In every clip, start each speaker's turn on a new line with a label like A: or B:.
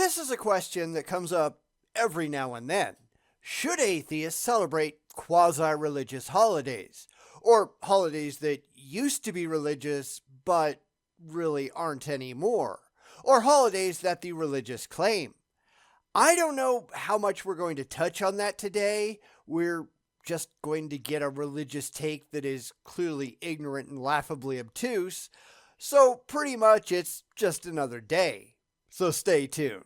A: This is a question that comes up every now and then. Should atheists celebrate quasi-religious holidays? Or holidays that used to be religious but really aren't anymore? Or holidays that the religious claim? I don't know how much we're going to touch on that today. We're just going to get a religious take that is clearly ignorant and laughably obtuse. So pretty much it's just another day. So stay tuned.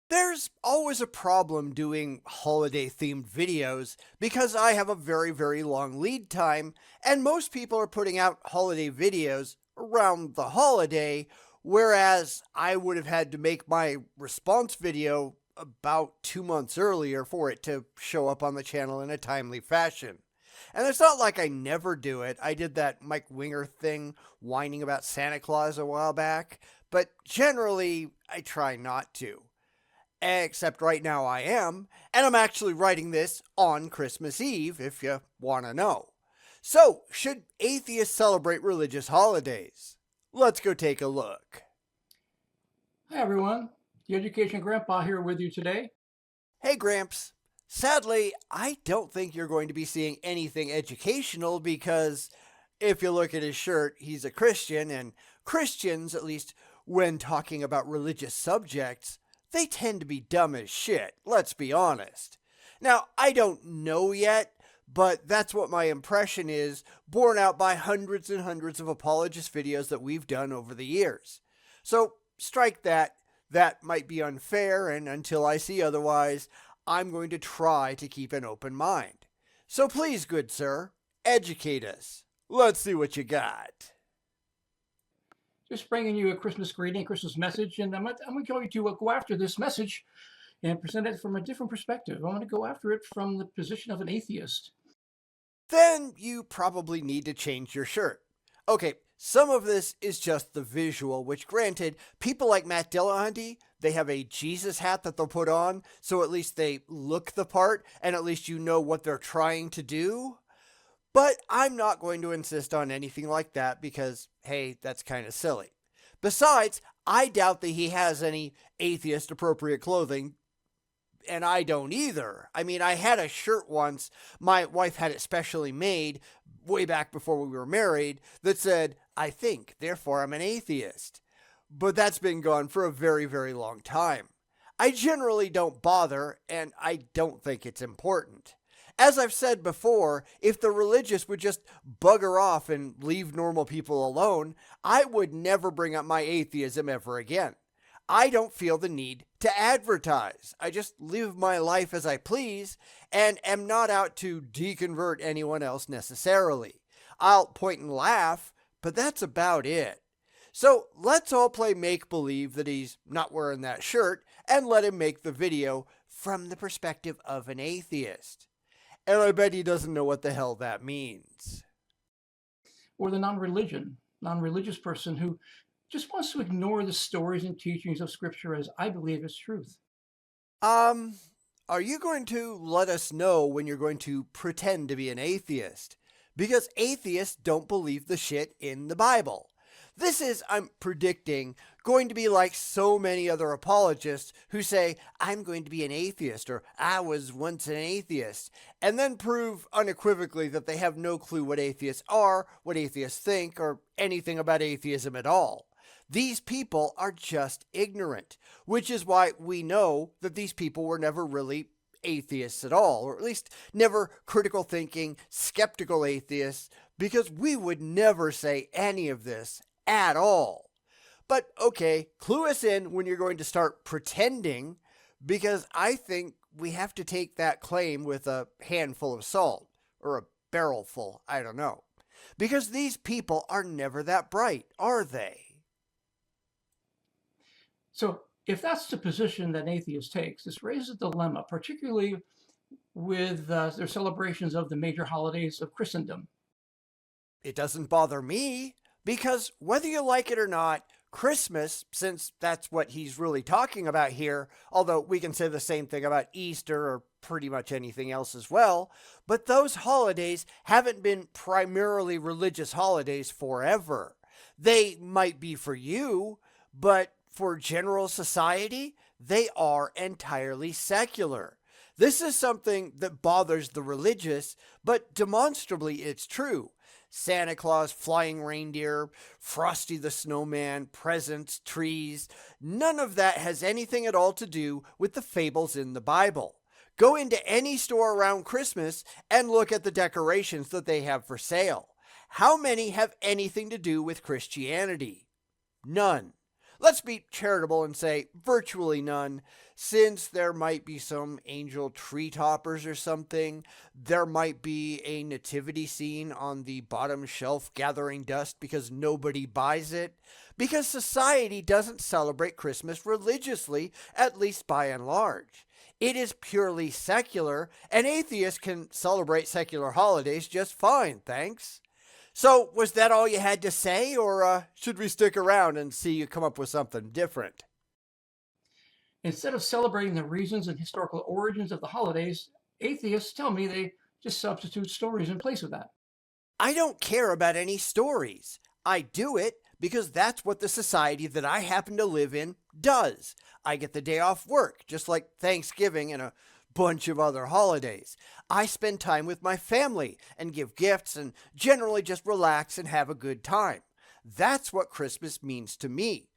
A: There's always a problem doing holiday-themed videos because I have a very long lead time, and most people are putting out holiday videos around the holiday, whereas I would have had to make my response video about 2 months earlier for it to show up on the channel in a timely fashion. And it's not like I never do it. I did that Mike Winger thing whining about Santa Claus a while back, but generally I try not to. Except right now I am, and I'm actually writing this on Christmas Eve, if you want to know. So, should atheists celebrate religious holidays? Let's go take a look.
B: Hi everyone, the Education Grandpa here with you today.
A: Hey Gramps. Sadly, I don't think you're going to be seeing anything educational because if you look at his shirt, he's a Christian, and Christians, at least when talking about religious subjects, they tend to be dumb as shit, let's be honest. Now, I don't know yet, but that's what my impression is, borne out by hundreds and hundreds of apologist videos that we've done over the years. So, strike that. That might be unfair, and until I see otherwise, I'm going to try to keep an open mind. So please, good sir, educate us. Let's see what you got.
B: Just bringing you a Christmas greeting, Christmas message, and I'm going to go after this message and present it from a different perspective. I'm going to go after it from the position of an atheist.
A: Then you probably need to change your shirt. Okay, some of this is just the visual, which granted, people like Matt Dillahunty, they have a Jesus hat that they'll put on, so at least they look the part, and at least you know what they're trying to do. But I'm not going to insist on anything like that because, hey, that's kind of silly. Besides, I doubt that he has any atheist-appropriate clothing, and I don't either. I mean, I had a shirt once, my wife had it specially made, way back before we were married, that said, I think, therefore I'm an atheist. But that's been gone for a very long time. I generally don't bother, and I don't think it's important. As I've said before, if the religious would just bugger off and leave normal people alone, I would never bring up my atheism ever again. I don't feel the need to advertise. I just live my life as I please and am not out to deconvert anyone else necessarily. I'll point and laugh, but that's about it. So let's all play make-believe that he's not wearing that shirt and let him make the video from the perspective of an atheist. And I bet he doesn't know what the hell that means.
B: Or the non-religious person who just wants to ignore the stories and teachings of Scripture as I believe is truth.
A: Are you going to let us know when you're going to pretend to be an atheist? Because atheists don't believe the shit in the Bible. This is, I'm predicting, going to be like so many other apologists who say, I'm going to be an atheist, or I was once an atheist, and then prove unequivocally that they have no clue what atheists are, what atheists think, or anything about atheism at all. These people are just ignorant, which is why we know that these people were never really atheists at all, or at least never critical thinking, skeptical atheists, because we would never say any of this at all. But okay, clue us in when you're going to start pretending, because I think we have to take that claim with a handful of salt, or a barrel full, I don't know. Because these people are never that bright, are they?
B: So if that's the position that an atheist takes, this raises a dilemma, particularly with their celebrations of the major holidays of Christendom.
A: It doesn't bother me, because whether you like it or not, Christmas, since that's what he's really talking about here, although we can say the same thing about Easter or pretty much anything else as well, but those holidays haven't been primarily religious holidays forever. They might be for you, but for general society, they are entirely secular. This is something that bothers the religious, but demonstrably it's true. Santa Claus, flying reindeer, Frosty the Snowman, presents, trees, none of that has anything at all to do with the fables in the Bible. Go into any store around Christmas and look at the decorations that they have for sale. How many have anything to do with Christianity? None. Let's be charitable and say virtually none, since there might be some angel tree toppers or something. There might be a nativity scene on the bottom shelf gathering dust because nobody buys it. Because society doesn't celebrate Christmas religiously, at least by and large. It is purely secular, and atheists can celebrate secular holidays just fine, thanks. So, was that all you had to say, or should we stick around and see you come up with something different?
B: Instead of celebrating the reasons and historical origins of the holidays, atheists tell me they just substitute stories in place of that.
A: I don't care about any stories. I do it because that's what the society that I happen to live in does. I get the day off work, just like Thanksgiving and a bunch of other holidays. I spend time with my family and give gifts and generally just relax and have a good time. That's what Christmas means to me.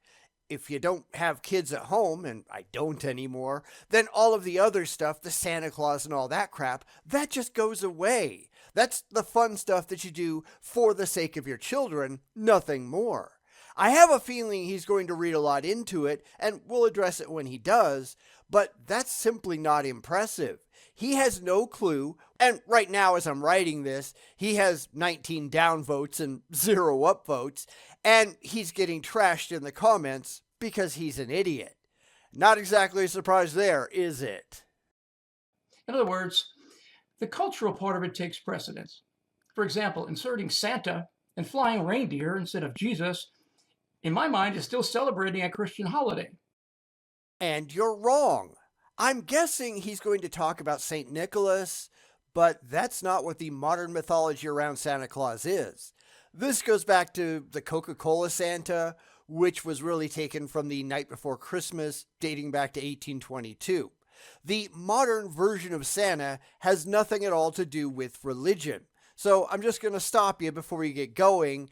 A: If you don't have kids at home, and I don't anymore, then all of the other stuff, the Santa Claus and all that crap, that just goes away. That's the fun stuff that you do for the sake of your children, nothing more. I have a feeling he's going to read a lot into it, and we'll address it when he does, but that's simply not impressive. He has no clue, and right now as I'm writing this, he has 19 downvotes and 0 upvotes, and he's getting trashed in the comments because he's an idiot. Not exactly a surprise there, is it?
B: In other words, the cultural part of it takes precedence. For example, inserting Santa and flying reindeer instead of Jesus, in my mind, is still celebrating a Christian holiday.
A: And you're wrong. I'm guessing he's going to talk about St. Nicholas, but that's not what the modern mythology around Santa Claus is. This goes back to the Coca-Cola Santa, which was really taken from the night before Christmas, dating back to 1822. The modern version of Santa has nothing at all to do with religion. So I'm just going to stop you before you get going,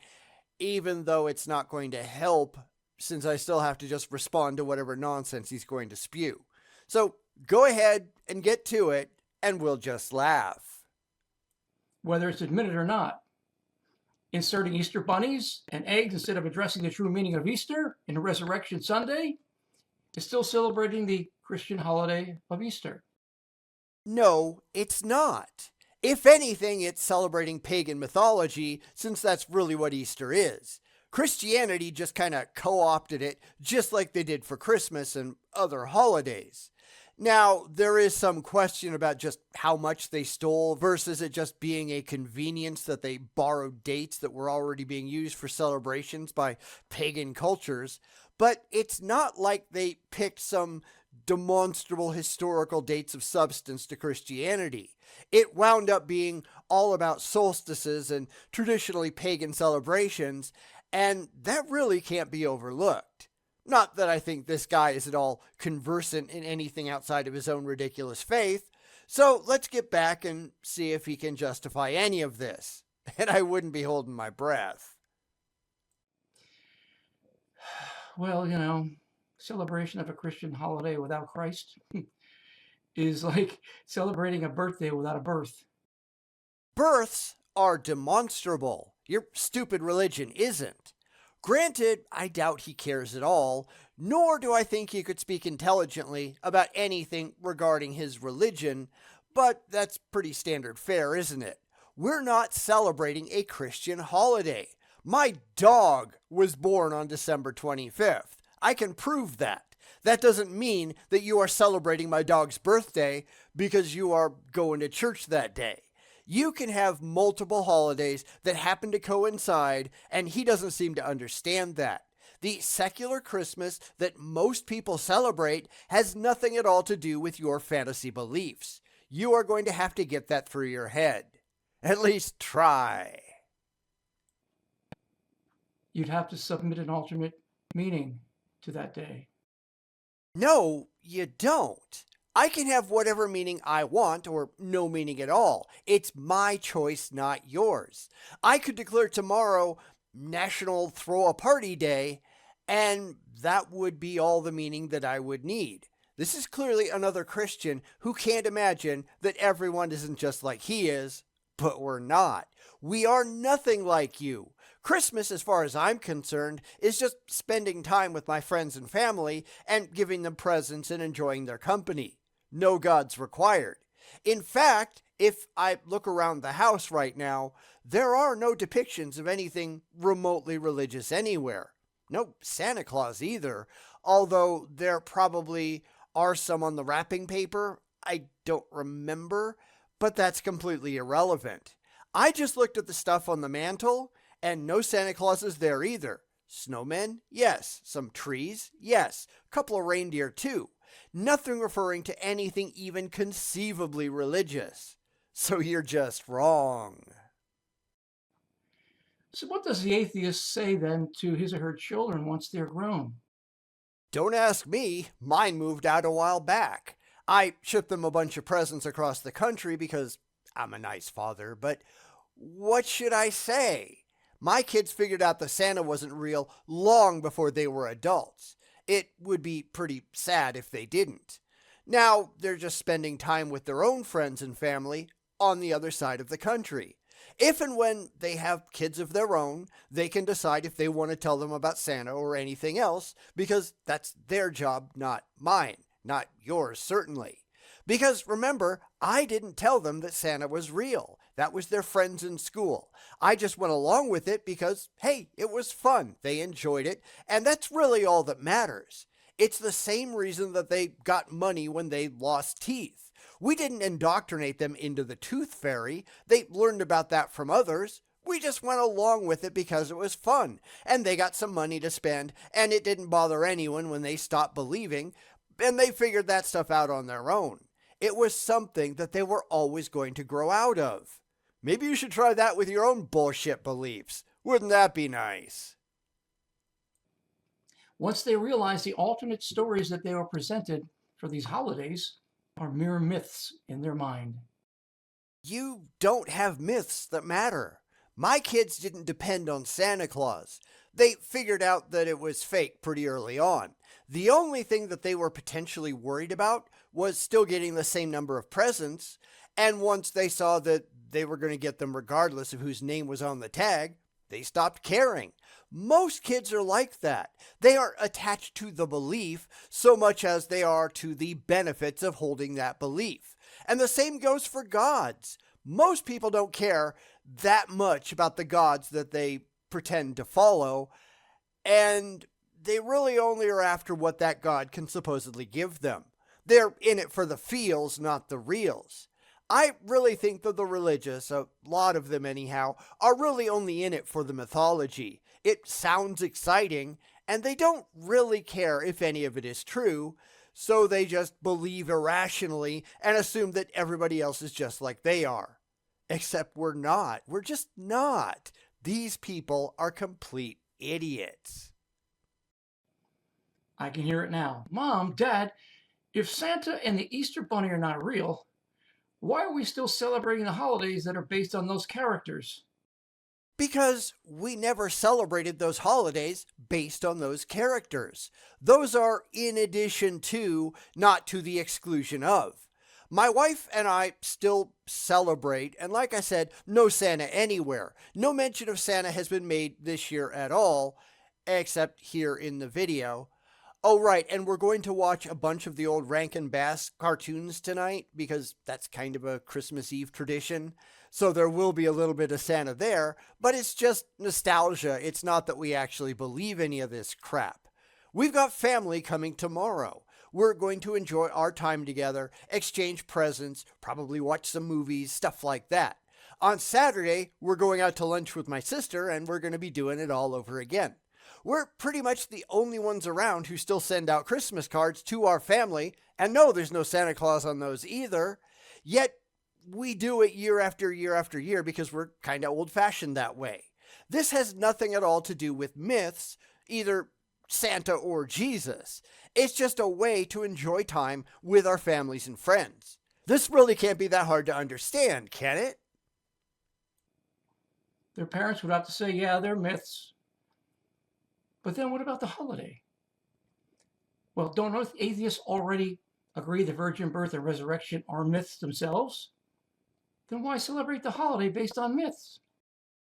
A: even though it's not going to help, since I still have to just respond to whatever nonsense he's going to spew. So go ahead and get to it, and we'll just laugh.
B: Whether it's admitted or not. Inserting Easter bunnies and eggs instead of addressing the true meaning of Easter in Resurrection Sunday is still celebrating the Christian holiday of Easter.
A: No, it's not. If anything, it's celebrating pagan mythology, since that's really what Easter is. Christianity just kind of co-opted it, just like they did for Christmas and other holidays. Now, there is some question about just how much they stole versus it just being a convenience that they borrowed dates that were already being used for celebrations by pagan cultures, but it's not like they picked some demonstrable historical dates of substance to Christianity. It wound up being all about solstices and traditionally pagan celebrations, and that really can't be overlooked. Not that I think this guy is at all conversant in anything outside of his own ridiculous faith, so let's get back and see if he can justify any of this. And I wouldn't be holding my breath.
B: Well, celebration of a Christian holiday without Christ is like celebrating a birthday without a birth.
A: Births are demonstrable. Your stupid religion isn't. Granted, I doubt he cares at all, nor do I think he could speak intelligently about anything regarding his religion, but that's pretty standard fare, isn't it? We're not celebrating a Christian holiday. My dog was born on December 25th. I can prove that. That doesn't mean that you are celebrating my dog's birthday because you are going to church that day. You can have multiple holidays that happen to coincide, and he doesn't seem to understand that. The secular Christmas that most people celebrate has nothing at all to do with your fantasy beliefs. You are going to have to get that through your head. At least try.
B: You'd have to submit an alternate meaning to that day.
A: No, you don't. I can have whatever meaning I want or no meaning at all. It's my choice, not yours. I could declare tomorrow National Throw a Party Day, and that would be all the meaning that I would need. This is clearly another Christian who can't imagine that everyone isn't just like he is, but we're not. We are nothing like you. Christmas, as far as I'm concerned, is just spending time with my friends and family and giving them presents and enjoying their company. No gods required. In fact, if I look around the house right now, there are no depictions of anything remotely religious anywhere. No Santa Claus either, although there probably are some on the wrapping paper. I don't remember, but that's completely irrelevant. I just looked at the stuff on the mantle, and no Santa Clauses there either. Snowmen? Yes. Some trees? Yes. A couple of reindeer too. Nothing referring to anything even conceivably religious. So you're just wrong.
B: So what does the atheist say then to his or her children once they're grown?
A: Don't ask me. Mine moved out a while back. I shipped them a bunch of presents across the country because I'm a nice father, but what should I say? My kids figured out that Santa wasn't real long before they were adults. It would be pretty sad if they didn't. Now they're just spending time with their own friends and family on the other side of the country. If and when they have kids of their own, they can decide if they want to tell them about Santa or anything else, because that's their job, not mine, not yours certainly. Because remember, I didn't tell them that Santa was real. That was their friends in school. I just went along with it because, hey, it was fun. They enjoyed it, and that's really all that matters. It's the same reason that they got money when they lost teeth. We didn't indoctrinate them into the tooth fairy. They learned about that from others. We just went along with it because it was fun, and they got some money to spend, and it didn't bother anyone when they stopped believing, and they figured that stuff out on their own. It was something that they were always going to grow out of. Maybe you should try that with your own bullshit beliefs. Wouldn't that be nice?
B: Once they realize the alternate stories that they were presented for these holidays are mere myths in their mind.
A: You don't have myths that matter. My kids didn't depend on Santa Claus. They figured out that it was fake pretty early on. The only thing that they were potentially worried about was still getting the same number of presents, and once they saw that they were going to get them regardless of whose name was on the tag, they stopped caring. Most kids are like that. They aren't attached to the belief so much as they are to the benefits of holding that belief. And the same goes for gods. Most people don't care that much about the gods that they pretend to follow, and they really only are after what that god can supposedly give them. They're in it for the feels, not the reals. I really think that the religious, a lot of them anyhow, are really only in it for the mythology. It sounds exciting, and they don't really care if any of it is true, so they just believe irrationally and assume that everybody else is just like they are. Except we're not. We're just not. These people are complete idiots.
B: I can hear it now. Mom, Dad, if Santa and the Easter Bunny are not real, why are we still celebrating the holidays that are based on those characters?
A: Because we never celebrated those holidays based on those characters. Those are in addition to, not to the exclusion of. My wife and I still celebrate, and like I said, no Santa anywhere. No mention of Santa has been made this year at all, except here in the video. Oh, right, and we're going to watch a bunch of the old Rankin Bass cartoons tonight, because that's kind of a Christmas Eve tradition. So there will be a little bit of Santa there, but it's just nostalgia. It's not that we actually believe any of this crap. We've got family coming tomorrow. We're going to enjoy our time together, exchange presents, probably watch some movies, stuff like that. On Saturday, we're going out to lunch with my sister, and we're going to be doing it all over again. we're pretty much the only ones around who still send out Christmas cards to our family, and no, there's no Santa Claus on those either. Yet, we do it year after year after year because we're kind of old-fashioned that way. This has nothing at all to do with myths, either Santa or Jesus. It's just a way to enjoy time with our families and friends. This really can't be that hard to understand, can it?
B: Their parents would have to say, yeah, they're myths. But then what about the holiday? Well, don't atheists already agree the virgin birth and resurrection are myths themselves? Then why celebrate the holiday based on myths?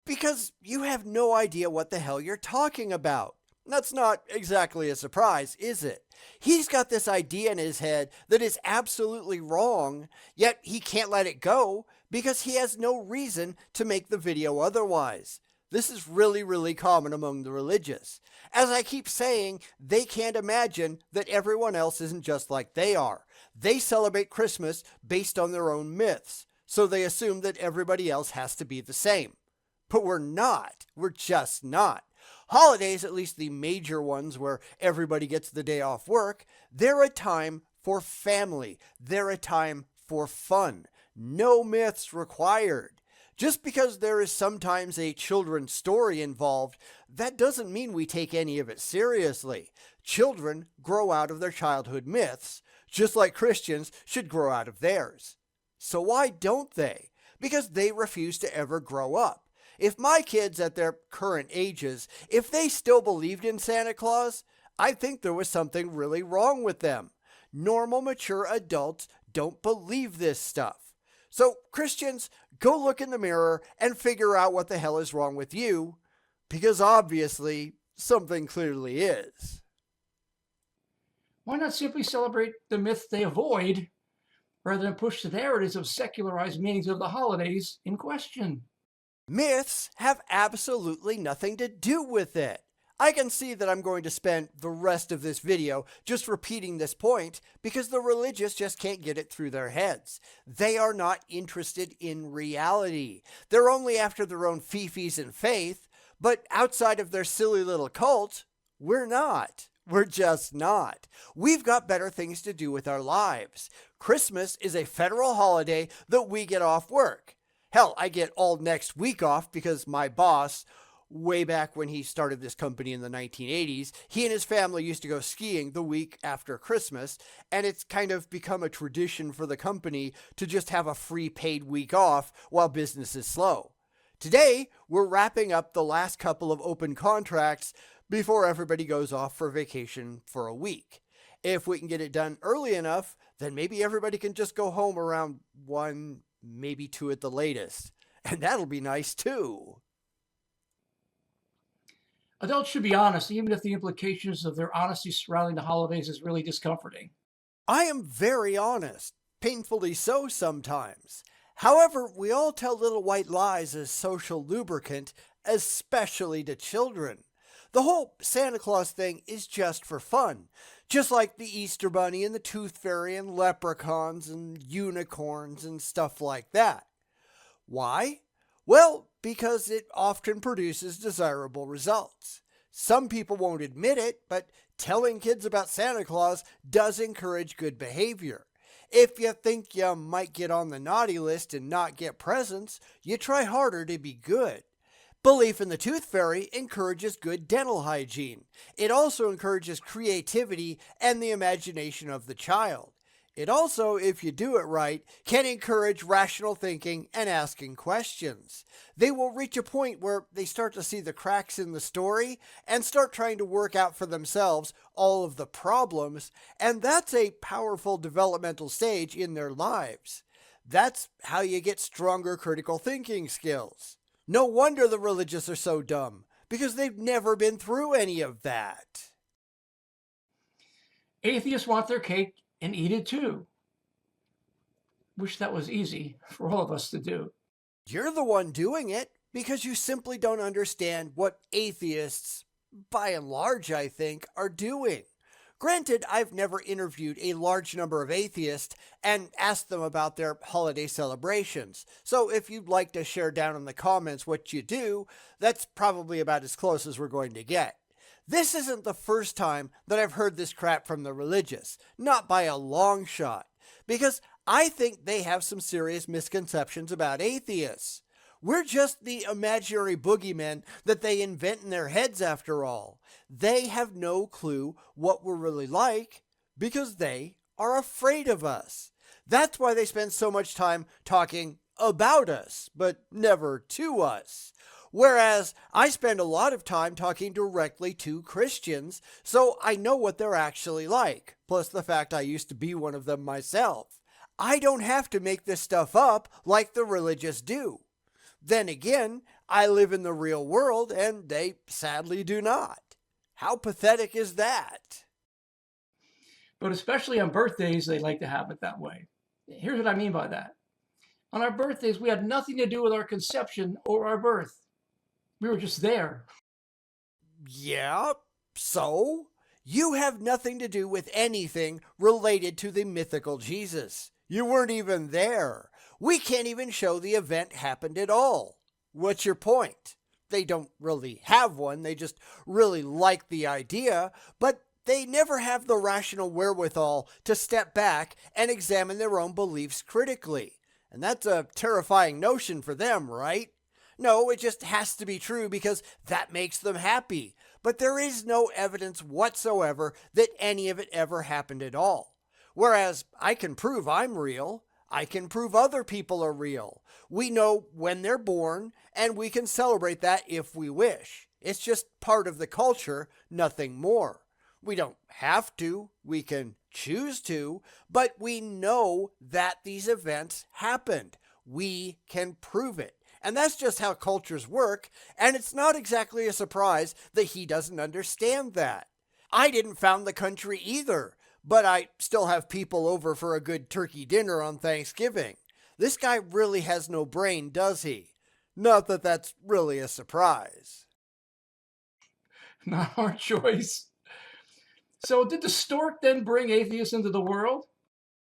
A: Because you have no idea what the hell you're talking about. That's not exactly a surprise, is it? He's got this idea in his head that is absolutely wrong, yet he can't let it go because he has no reason to make the video otherwise. This is really, really common among the religious. As I keep saying, they can't imagine that everyone else isn't just like they are. They celebrate Christmas based on their own myths, so they assume that everybody else has to be the same. But we're not. We're just not. Holidays, at least the major ones where everybody gets the day off work, they're a time for family. They're a time for fun. No myths required. Just because there is sometimes a children's story involved, that doesn't mean we take any of it seriously. Children grow out of their childhood myths, just like Christians should grow out of theirs. So why don't they? Because they refuse to ever grow up. If my kids at their current ages, if they still believed in Santa Claus, I think there was something really wrong with them. Normal, mature adults don't believe this stuff. So, Christians, go look in the mirror and figure out what the hell is wrong with you, because obviously, something clearly is.
B: Why not simply celebrate the myths they avoid, rather than push the narratives of secularized meanings of the holidays in question?
A: Myths have absolutely nothing to do with it. I can see that I'm going to spend the rest of this video just repeating this point because the religious just can't get it through their heads. They are not interested in reality. They're only after their own fifis and faith, but outside of their silly little cult, we're not. We're just not. We've got better things to do with our lives. Christmas is a federal holiday that we get off work. Hell, I get all next week off because my boss, way back when he started this company in the 1980s, he and his family used to go skiing the week after Christmas, and it's kind of become a tradition for the company to just have a free paid week off while business is slow. Today, we're wrapping up the last couple of open contracts before everybody goes off for vacation for a week. If we can get it done early enough, then maybe everybody can just go home around 1, maybe 2 at the latest. And that'll be nice too.
B: Adults should be honest, even if the implications of their honesty surrounding the holidays is really discomforting.
A: I am very honest, painfully so sometimes. However, we all tell little white lies as social lubricant, especially to children. The whole Santa Claus thing is just for fun, just like the Easter Bunny and the Tooth Fairy and leprechauns and unicorns and stuff like that. Why? Well, because it often produces desirable results. Some people won't admit it, but telling kids about Santa Claus does encourage good behavior. If you think you might get on the naughty list and not get presents, you try harder to be good. Belief in the Tooth Fairy encourages good dental hygiene. It also encourages creativity and the imagination of the child. It also, if you do it right, can encourage rational thinking and asking questions. They will reach a point where they start to see the cracks in the story and start trying to work out for themselves all of the problems, and that's a powerful developmental stage in their lives. That's how you get stronger critical thinking skills. No wonder the religious are so dumb, because they've never been through any of that.
B: Atheists want their cake and eat it too. Wish that was easy for all of us to do.
A: You're the one doing it because you simply don't understand what atheists, by and large, I think, are doing. Granted, I've never interviewed a large number of atheists and asked them about their holiday celebrations. So if you'd like to share down in the comments what you do, that's probably about as close as we're going to get. This isn't the first time that I've heard this crap from the religious, not by a long shot, because I think they have some serious misconceptions about atheists. We're just the imaginary boogeymen that they invent in their heads after all. They have no clue what we're really like because they are afraid of us. That's why they spend so much time talking about us, but never to us. Whereas I spend a lot of time talking directly to Christians, so I know what they're actually like, plus the fact I used to be one of them myself. I don't have to make this stuff up like the religious do. Then again, I live in the real world and they sadly do not. How pathetic is that?
B: But especially on birthdays, they like to have it that way. Here's what I mean by that. On our birthdays, we had nothing to do with our conception or our birth. We were just there.
A: Yeah, so? You have nothing to do with anything related to the mythical Jesus. You weren't even there. We can't even show the event happened at all. What's your point? They don't really have one, they just really like the idea, but they never have the rational wherewithal to step back and examine their own beliefs critically. And that's a terrifying notion for them, right? No, it just has to be true because that makes them happy. But there is no evidence whatsoever that any of it ever happened at all. Whereas I can prove I'm real. I can prove other people are real. We know when they're born, and we can celebrate that if we wish. It's just part of the culture, nothing more. We don't have to, we can choose to, but we know that these events happened. We can prove it. And that's just how cultures work, and it's not exactly a surprise that he doesn't understand that. I didn't found the country either, but I still have people over for a good turkey dinner on Thanksgiving. This guy really has no brain, does he? Not that that's really a surprise.
B: Not our choice. So did the stork then bring atheists into the world?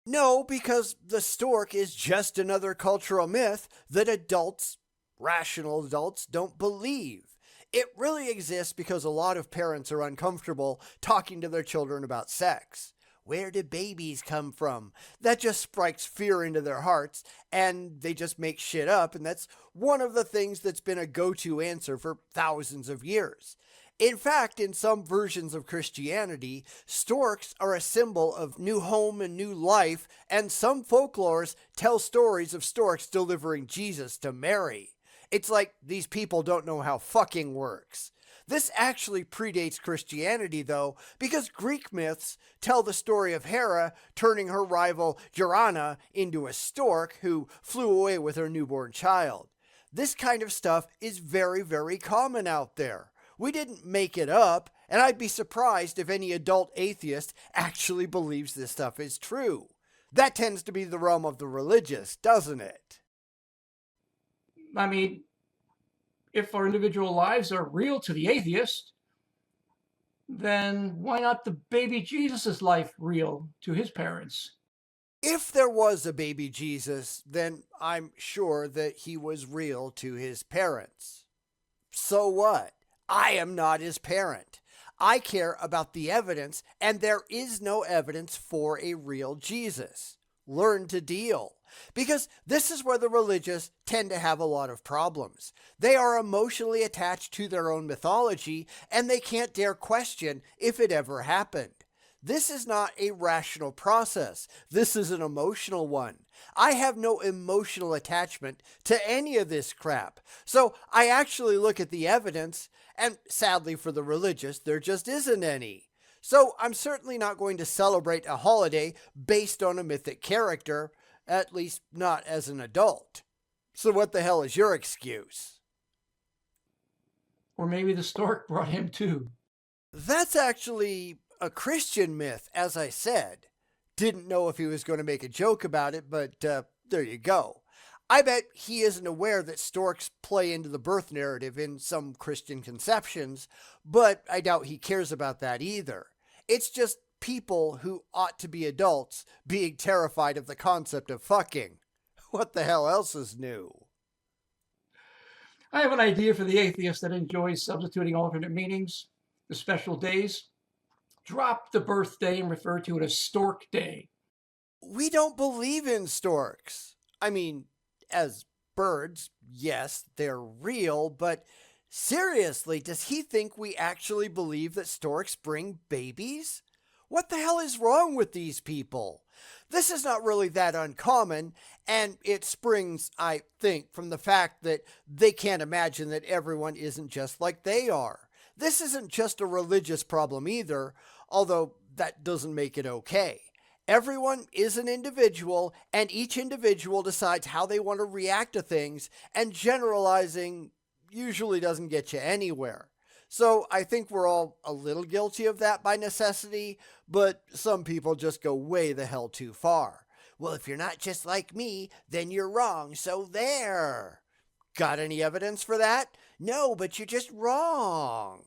A: No, because the stork is just another cultural myth that adults, rational adults, don't believe. It really exists because a lot of parents are uncomfortable talking to their children about sex. Where do babies come from? That just strikes fear into their hearts, and they just make shit up, and that's one of the things that's been a go-to answer for thousands of years. In fact, in some versions of Christianity, storks are a symbol of new home and new life, and some folklores tell stories of storks delivering Jesus to Mary. It's like these people don't know how fucking works. This actually predates Christianity, though, because Greek myths tell the story of Hera turning her rival Joanna into a stork who flew away with her newborn child. This kind of stuff is very, very common out there. We didn't make it up, and I'd be surprised if any adult atheist actually believes this stuff is true. That tends to be the realm of the religious, doesn't it?
B: I mean, if our individual lives are real to the atheist, then why not the baby Jesus' life real to his parents?
A: If there was a baby Jesus, then I'm sure that he was real to his parents. So what? I am not his parent. I care about the evidence, and there is no evidence for a real Jesus. Learn to deal. Because this is where the religious tend to have a lot of problems. They are emotionally attached to their own mythology, and they can't dare question if it ever happened. This is not a rational process. This is an emotional one. I have no emotional attachment to any of this crap. So I actually look at the evidence, and sadly for the religious, there just isn't any. So I'm certainly not going to celebrate a holiday based on a mythic character, at least not as an adult. So what the hell is your excuse?
B: Or maybe the stork brought him too.
A: That's actually a Christian myth, as I said. Didn't know if he was going to make a joke about it, but there you go. I bet he isn't aware that storks play into the birth narrative in some Christian conceptions, but I doubt he cares about that either. It's just people who ought to be adults being terrified of the concept of fucking. What the hell else is new?
B: I have an idea for the atheist that enjoys substituting alternate meanings. the special days, drop the birthday and refer to it as Stork Day.
A: We don't believe in storks. I mean, as birds, yes, they're real, but seriously, does he think we actually believe that storks bring babies? What the hell is wrong with these people? This is not really that uncommon, and it springs, I think, from the fact that they can't imagine that everyone isn't just like they are. This isn't just a religious problem either, although that doesn't make it okay. Everyone is an individual, and each individual decides how they want to react to things, and generalizing usually doesn't get you anywhere. So I think we're all a little guilty of that by necessity, but some people just go way the hell too far. Well, if you're not just like me, then you're wrong, so there. Got any evidence for that? No, but you're just wrong.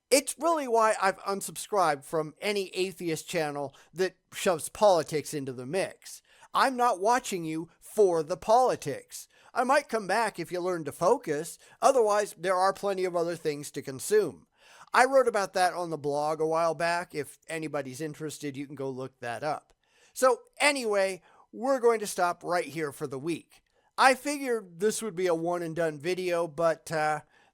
A: It's really why I've unsubscribed from any atheist channel that shoves politics into the mix. I'm not watching you for the politics. I might come back if you learn to focus. Otherwise, there are plenty of other things to consume. I wrote about that on the blog a while back. If anybody's interested, you can go look that up. So anyway, we're going to stop right here for the week. I figured this would be a one and done video, but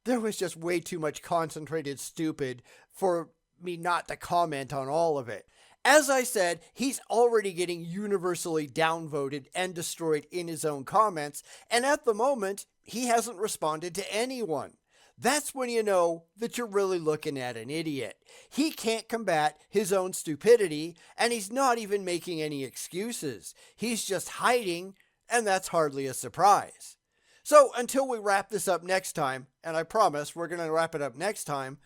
A: there was just way too much concentrated stupid for me not to comment on all of it. As I said, he's already getting universally downvoted and destroyed in his own comments, and at the moment, he hasn't responded to anyone. That's when you know that you're really looking at an idiot. He can't combat his own stupidity, and he's not even making any excuses. He's just hiding, and that's hardly a surprise. So until we wrap this up next time, and I promise we're going to wrap it up next time,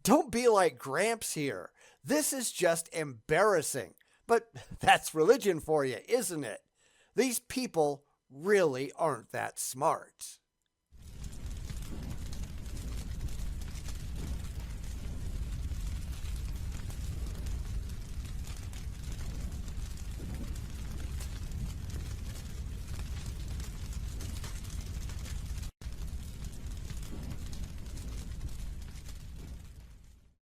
A: don't be like Gramps here. This is just embarrassing. But that's religion for you, isn't it? These people really aren't that smart.